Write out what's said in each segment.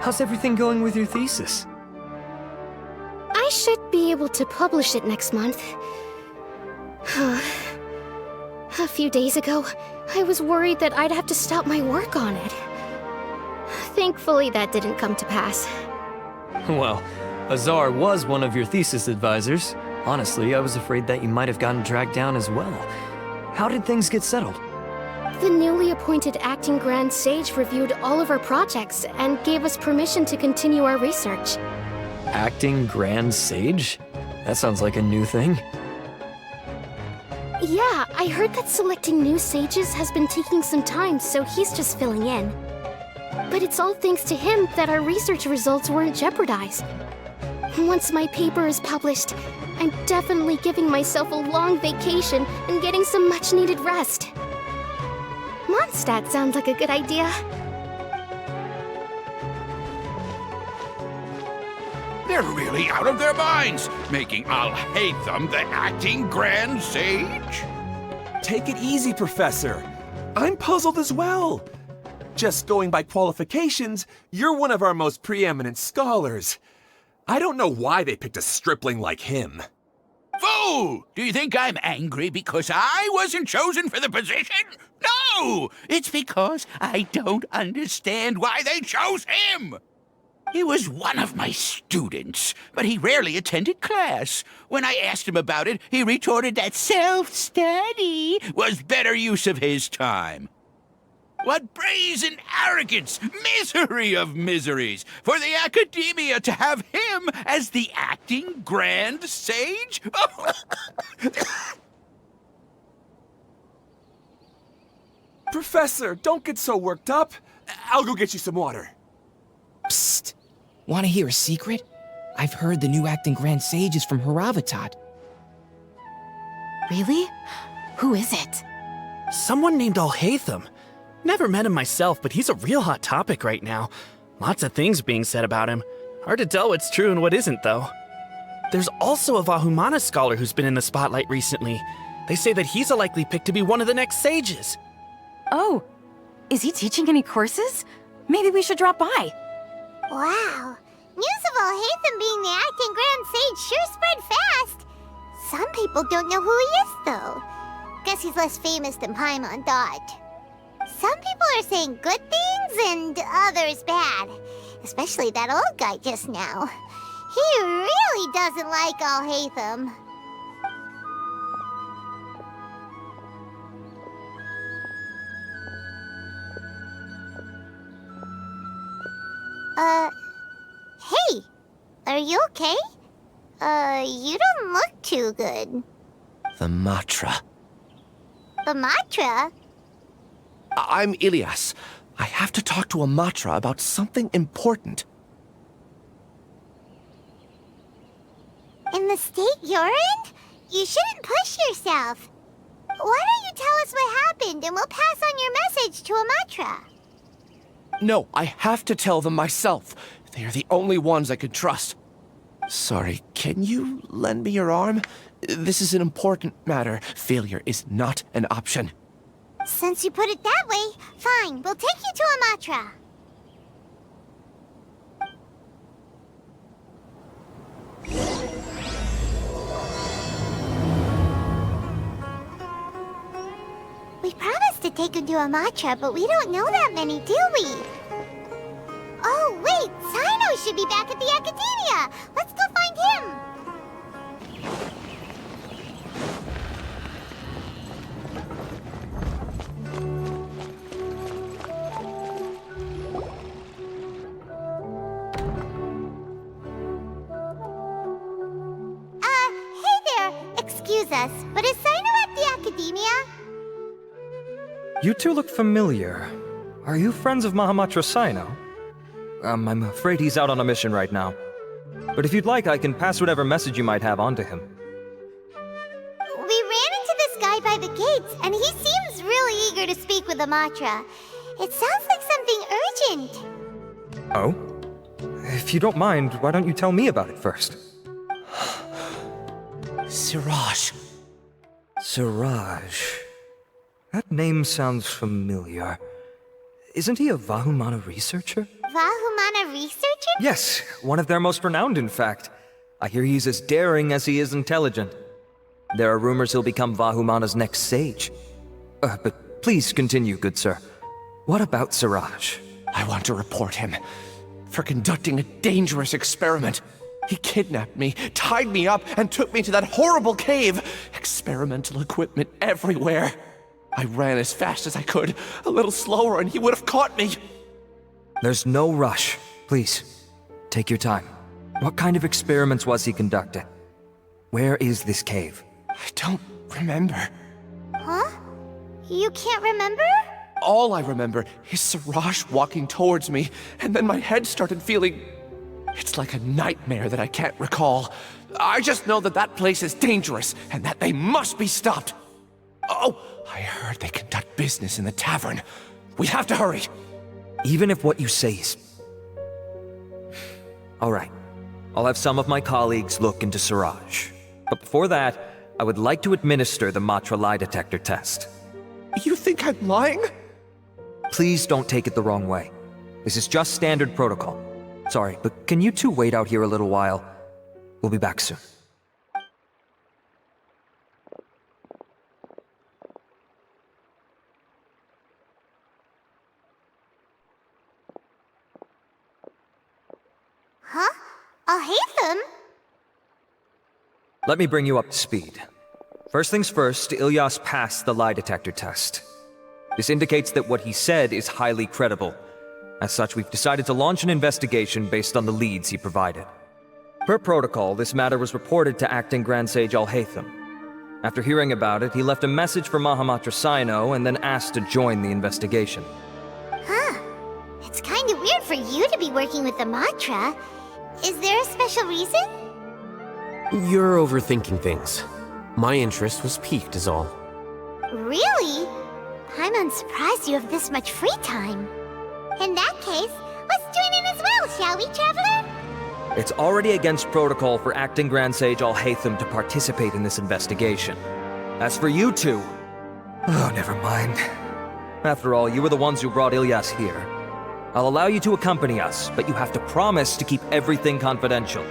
How's everything going with your thesis? I should be able to publish it next month. A few days ago, I was worried that I'd have to stop my work on it. Thankfully, that didn't come to pass. Well, Azar was one of your thesis advisors. Honestly, I was afraid that you might have gotten dragged down as well. How did things get settled? The newly appointed acting Grand Sage reviewed all of our projects and gave us permission to continue our research. Acting Grand Sage? That sounds like a new thing. Yeah, I heard that selecting new sages has been taking some time, so he's just filling in. But it's all thanks to him that our research results weren't jeopardized. Once my paper is published, I'm definitely giving myself a long vacation and getting some much-needed rest. Mondstadt sounds like a good idea. They're really out of their minds, making Ihaitham the acting Grand Sage? Take it easy, Professor. I'm puzzled as well. Just going by qualifications, you're one of our most preeminent scholars. I don't know why they picked a stripling like him. Fool! Do you think I'm angry because I wasn't chosen for the position? No! It's because I don't understand why they chose him! He was one of my students, but he rarely attended class. When I asked him about it, he retorted that self-study was better use of his time. What brazen arrogance, misery of miseries, for the academia to have him as the acting Grand Sage? Professor, don't get so worked up. I'll go get you some water. Psst. Want to hear a secret? I've heard the new acting Grand Sage is from Haravatat. Really? Who is it? Someone named Ihaitham. Never met him myself, but he's a real hot topic right now. Lots of things being said about him. Hard to tell what's true and what isn't, though. There's also a Vahumana scholar who's been in the spotlight recently. They say that he's a likely pick to be one of the next sages. Oh, is he teaching any courses? Maybe we should drop by. Wow. News of Ihaitham being the acting Grand Sage sure spread fast. Some people don't know who he is, though. Guess he's less famous than Paimon thought. Some people are saying good things and others bad. Especially that old guy just now. He really doesn't like Ihaitham. Hey! Are you okay? You don't look too good. The Matra. The Matra? I'm Ilias. I have to talk to a Matra about something important. In the state you're in? You shouldn't push yourself. Why don't you tell us what happened and we'll pass on your message to a Matra? No, I have to tell them myself. They are the only ones I could trust. Sorry, can you lend me your arm? This is an important matter. Failure is not an option. Since you put it that way, fine, we'll take you to a Matra. We promised to take him to a Matra, but we don't know that many, do we? Oh, wait, Sino should be back at the Academia. Let's go find him. Hey there. Excuse us, but is Sino at the Academia? You two look familiar. Are you friends of Mahamatra Sino? I'm afraid he's out on a mission right now. But if you'd like, I can pass whatever message you might have on to him. We ran into this guy by the gates, and he seems really eager to speak with the Matra. It sounds like something urgent. Oh? If you don't mind, why don't you tell me about it first? Siraj. Siraj. That name sounds familiar. Isn't he a Vahumana researcher? Vahumana researcher? Yes, one of their most renowned, in fact. I hear he's as daring as he is intelligent. There are rumors he'll become Vahumana's next sage. But please continue, good sir. What about Siraj? I want to report him for conducting a dangerous experiment. He kidnapped me, tied me up, and took me to that horrible cave. Experimental equipment everywhere. I ran as fast as I could, a little slower, and he would have caught me. There's no rush. Please, take your time. What kind of experiments was he conducting? Where is this cave? I don't remember. Huh? You can't remember? All I remember is Siraj walking towards me, and then my head started feeling... It's like a nightmare that I can't recall. I just know that that place is dangerous, and that they must be stopped. Oh, I heard they conduct business in the tavern. We have to hurry. Even if what you say is... All right. I'll have some of my colleagues look into Siraj. But before that, I would like to administer the Matra lie detector test. You think I'm lying? Please don't take it the wrong way. This is just standard protocol. Sorry, but can you two wait out here a little while? We'll be back soon. Huh? Ihaitham? Let me bring you up to speed. First things first, Ilyas passed the lie detector test. This indicates that what he said is highly credible. As such, we've decided to launch an investigation based on the leads he provided. Per protocol, this matter was reported to Acting Grand Sage Ihaitham. After hearing about it, he left a message for Mahamatra Sino and then asked to join the investigation. Huh. It's kinda weird for you to be working with the Matra. Is there a special reason? You're overthinking things. My interest was piqued is all. Really? I'm unsurprised you have this much free time. In that case, let's join in as well, shall we, Traveler? It's already against protocol for Acting Grand Sage Ihaitham to participate in this investigation. As for you two... Oh, never mind. After all, you were the ones who brought Ilyas here. I'll allow you to accompany us, but you have to promise to keep everything confidential.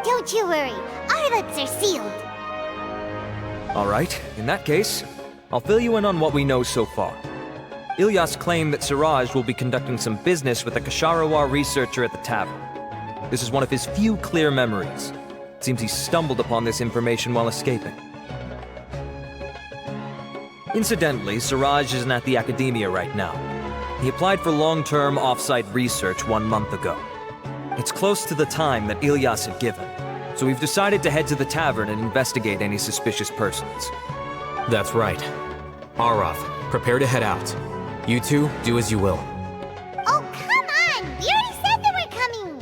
Don't you worry, our lips are sealed. All right, in that case, I'll fill you in on what we know so far. Ilyas claimed that Siraj will be conducting some business with a Kasharawar researcher at the tavern. This is one of his few clear memories. It seems he stumbled upon this information while escaping. Incidentally, Siraj isn't at the academia right now. He applied for long-term off-site research 1 month ago. It's close to the time that Ilyas had given, so we've decided to head to the tavern and investigate any suspicious persons. That's right. Arav, prepare to head out. You two, do as you will. Oh, come on! We already said that we're coming!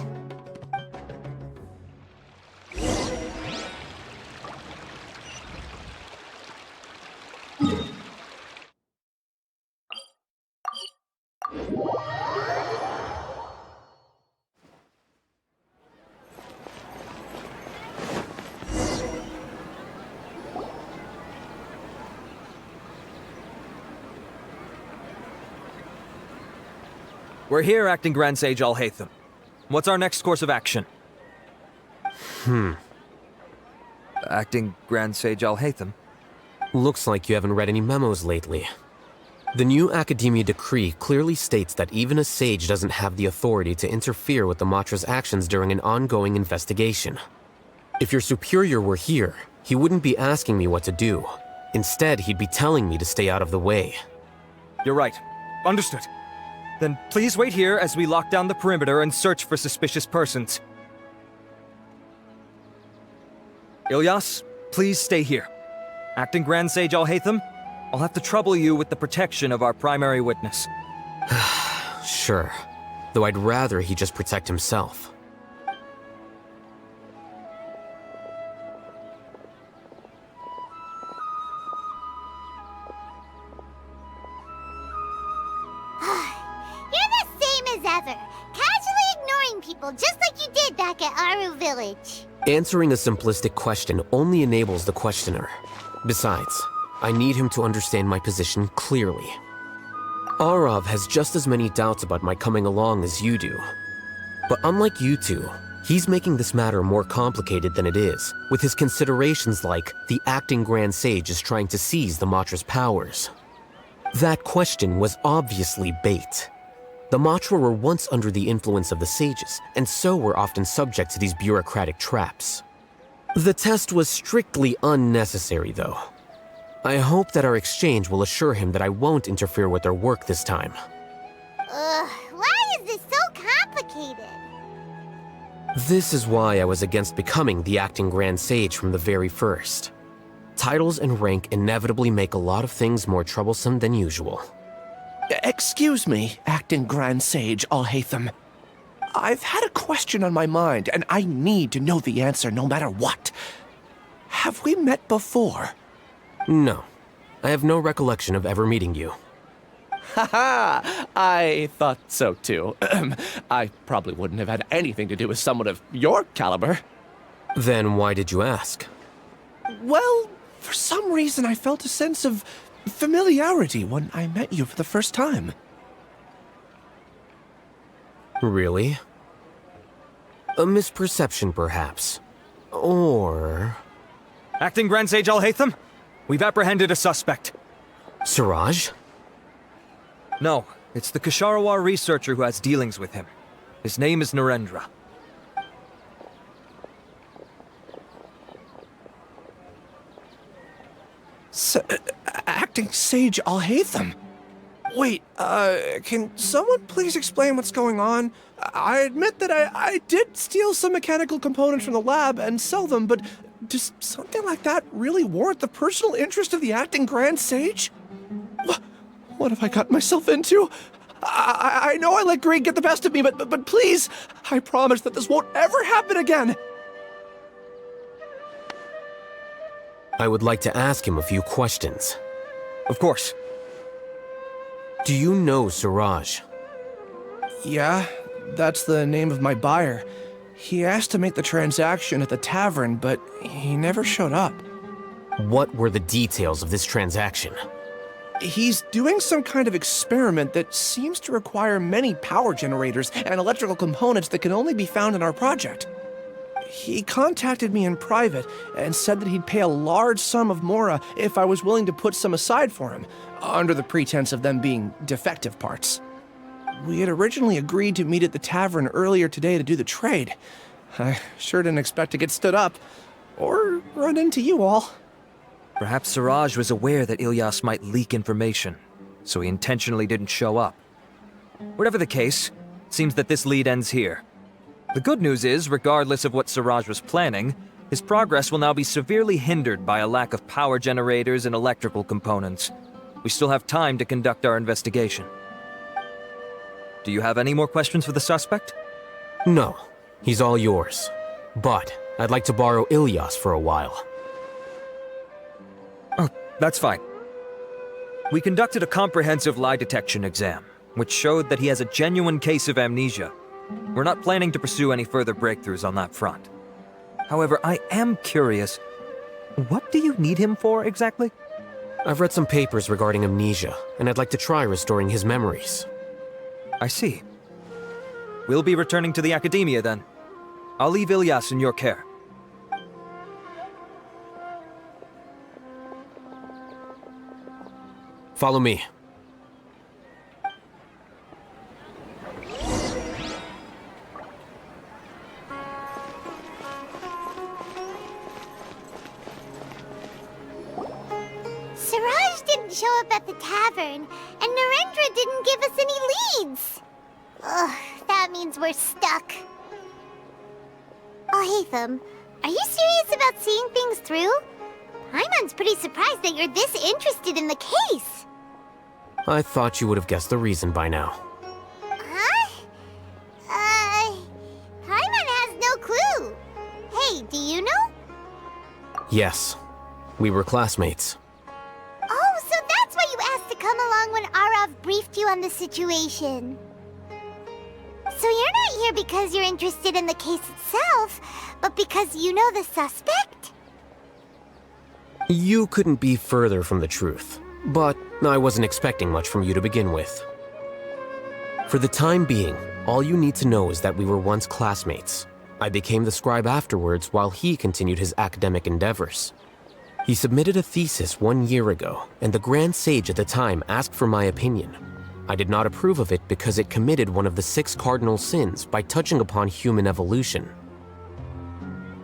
We're here, Acting Grand Sage Ihaitham. What's our next course of action? Acting Grand Sage Ihaitham? Looks like you haven't read any memos lately. The new Academia decree clearly states that even a sage doesn't have the authority to interfere with the Matra's actions during an ongoing investigation. If your superior were here, he wouldn't be asking me what to do. Instead, he'd be telling me to stay out of the way. You're right. Understood. Then please wait here as we lock down the perimeter and search for suspicious persons. Ilyas, please stay here. Acting Grand Sage Ihaitham, I'll have to trouble you with the protection of our primary witness. Sure. Though I'd rather he just protect himself. Just like you did back at Aru Village. Answering a simplistic question only enables the questioner. Besides, I need him to understand my position clearly. Arav has just as many doubts about my coming along as you do. But unlike you two, he's making this matter more complicated than it is, with his considerations like the acting Grand Sage is trying to seize the Matra's powers. That question was obviously bait. The Matra were once under the influence of the sages, and so were often subject to these bureaucratic traps. The test was strictly unnecessary, though. I hope that our exchange will assure him that I won't interfere with their work this time. Why is this so complicated? This is why I was against becoming the acting Grand Sage from the very first. Titles and rank inevitably make a lot of things more troublesome than usual. Excuse me, acting Grand Sage Ihaitham. I've had a question on my mind, and I need to know the answer no matter what. Have we met before? No. I have no recollection of ever meeting you. Haha! I thought so too. I probably wouldn't have had anything to do with someone of your caliber. Then why did you ask? Well, for some reason I felt a sense of familiarity when I met you for the first time. Really? A misperception, perhaps. Or... Acting Grand Sage Ihaitham, we've apprehended a suspect. Siraj? No, it's the Ksharawar researcher who has dealings with him. His name is Narendra. Acting Sage Ihaitham? Wait, can someone please explain what's going on? I admit that I did steal some mechanical components from the lab and sell them, but does something like that really warrant the personal interest of the acting Grand Sage? What have I gotten myself into? I know I let greed get the best of me, but please, I promise that this won't ever happen again. I would like to ask him a few questions. Of course. Do you know Siraj? Yeah, that's the name of my buyer. He asked to make the transaction at the tavern, but he never showed up. What were the details of this transaction? He's doing some kind of experiment that seems to require many power generators and electrical components that can only be found in our project. He contacted me in private and said that he'd pay a large sum of Mora if I was willing to put some aside for him, under the pretense of them being defective parts. We had originally agreed to meet at the tavern earlier today to do the trade. I sure didn't expect to get stood up, or run into you all. Perhaps Siraj was aware that Ilyas might leak information, so he intentionally didn't show up. Whatever the case, it seems that this lead ends here. The good news is, regardless of what Siraj was planning, his progress will now be severely hindered by a lack of power generators and electrical components. We still have time to conduct our investigation. Do you have any more questions for the suspect? No, he's all yours. But I'd like to borrow Ilyas for a while. Oh, that's fine. We conducted a comprehensive lie detection exam, which showed that he has a genuine case of amnesia. We're not planning to pursue any further breakthroughs on that front. However, I am curious, what do you need him for exactly? I've read some papers regarding amnesia, and I'd like to try restoring his memories. I see. We'll be returning to the Academia then. I'll leave Ilyas in your care. Follow me. Siraj didn't show up at the tavern, and Narendra didn't give us any leads. Ugh, that means we're stuck. Ihaitham, are you serious about seeing things through? Paimon's pretty surprised that you're this interested in the case. I thought you would have guessed the reason by now. Huh? Paimon has no clue. Hey, do you know? Yes, we were classmates. Oh, so that's why you asked to come along when Arav briefed you on the situation. So you're not here because you're interested in the case itself, but because you know the suspect? You couldn't be further from the truth. But I wasn't expecting much from you to begin with. For the time being, all you need to know is that we were once classmates. I became the scribe afterwards while he continued his academic endeavors. He submitted a thesis 1 year ago, and the Grand Sage at the time asked for my opinion. I did not approve of it because it committed one of the 6 cardinal sins by touching upon human evolution.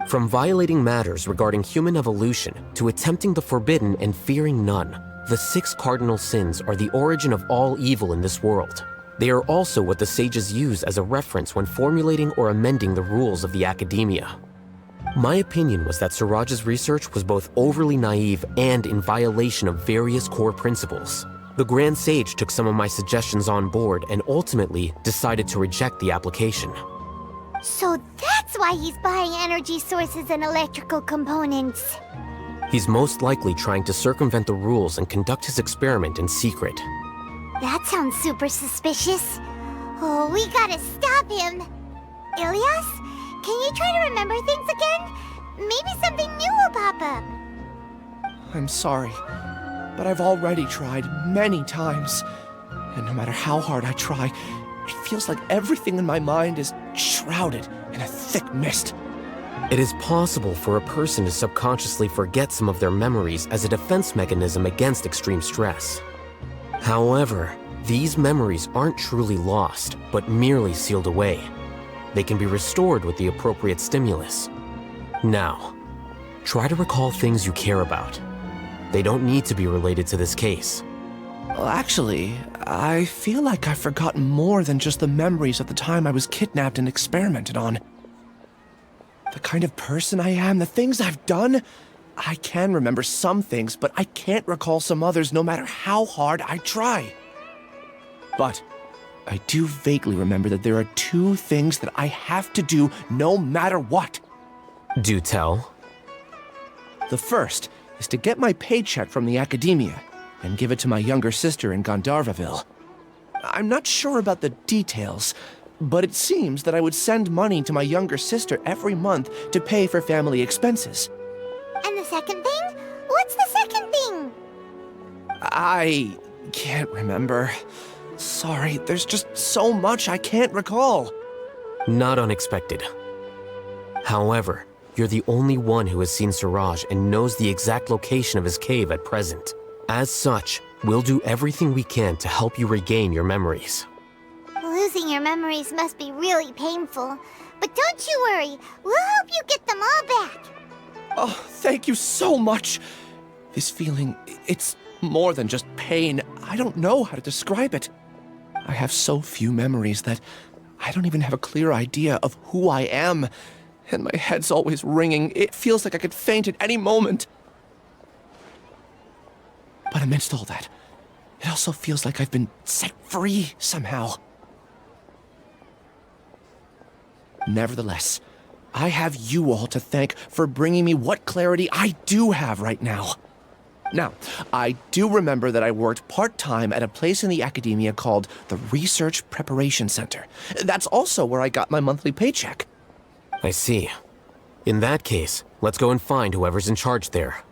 From violating matters regarding human evolution to attempting the forbidden and fearing none, the 6 cardinal sins are the origin of all evil in this world. They are also what the sages use as a reference when formulating or amending the rules of the academia. My opinion was that Suraj's research was both overly naive and in violation of various core principles. The Grand Sage took some of my suggestions on board and ultimately decided to reject the application. So that's why he's buying energy sources and electrical components. He's most likely trying to circumvent the rules and conduct his experiment in secret. That sounds super suspicious. Oh, we gotta stop him. Ilias, can you try to remember things again? Maybe something new will pop up. I'm sorry, but I've already tried many times. And no matter how hard I try, it feels like everything in my mind is shrouded in a thick mist. It is possible for a person to subconsciously forget some of their memories as a defense mechanism against extreme stress. However, these memories aren't truly lost, but merely sealed away. They can be restored with the appropriate stimulus. Now, try to recall things you care about. They don't need to be related to this case. Well, actually, I feel like I've forgotten more than just the memories of the time I was kidnapped and experimented on. The kind of person I am, the things I've done, I can remember some things, but I can't recall some others no matter how hard I try. But I do vaguely remember that there are 2 things that I have to do no matter what. Do tell. The first is to get my paycheck from the academia and give it to my younger sister in Gandharvaville. I'm not sure about the details, but it seems that I would send money to my younger sister every month to pay for family expenses. And the second thing? What's the second thing? I can't remember. Sorry, there's just so much I can't recall. Not unexpected. However, you're the only one who has seen Suraj and knows the exact location of his cave at present. As such, we'll do everything we can to help you regain your memories. Losing your memories must be really painful. But don't you worry, we'll help you get them all back. Oh, thank you so much. This feeling, it's more than just pain. I don't know how to describe it. I have so few memories that I don't even have a clear idea of who I am. And my head's always ringing. It feels like I could faint at any moment. But amidst all that, it also feels like I've been set free somehow. Nevertheless, I have you all to thank for bringing me what clarity I do have right now. Now, I do remember that I worked part-time at a place in the academia called the Research Preparation Center. That's also where I got my monthly paycheck. I see. In that case, let's go and find whoever's in charge there.